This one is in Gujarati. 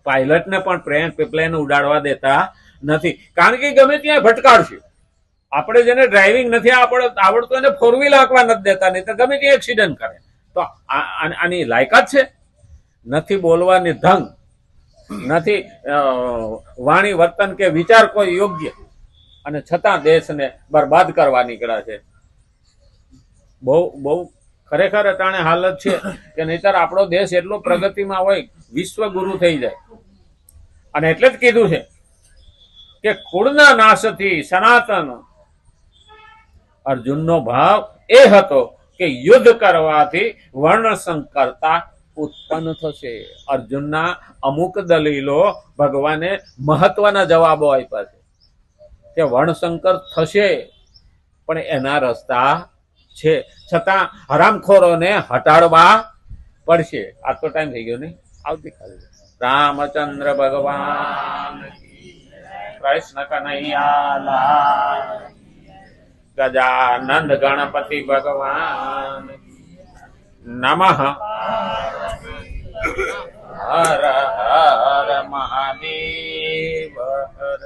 પાયલટને પણ પ્લેન ઉડાડવા દેતા નથી, કારણ કે ગમે ત્યાં ભટકાડશે. આપણે જેને ડ્રાઇવિંગ નથી આવડતું એને ફોર વ્હીલ હાંકવા નથી દેતા, નહીં તો ગમે ત્યાં એક્સિડન્ટ કરે. તો આની લાયકાત છે? નથી બોલવાની ઢંગ, નથી વાણી વર્તન કે વિચાર કોઈ યોગ્ય, અને છતાં દેશને બરબાદ કરવા નીકળ્યા છે. બહુ બહુ ખરેખર અટાણે હાલત છે કે નહીતર આપણો દેશ એટલો પ્રગતિમાં હોય, વિશ્વગુરુ થઈ જાય. અને એટલે જ કીધું છે કે કુળના નાશથી સનાતન. અર્જુનનો ભાવ એ હતો કે યુદ્ધ કરવાથી વર્ણ સંકરતા ઉત્પન્ન થશે. અર્જુનના અમુક દલીલો ભગવાને મહત્વના જવાબો આપ્યા છે કે વર્ણસંકર થશે, પણ એના રસ્તા છે, છતાં હરામખોરોને હટાડવા પડશે. આ તો ટાઈમ થઈ ગયો ને, આવતીકાલે રામચંદ્ર ભગવાન, કૃષ્ણ કનૈયા લાલ, ગજાનંદ ગણપતિ ભગવાન નમઃ. હર હર મહાદેવ. હર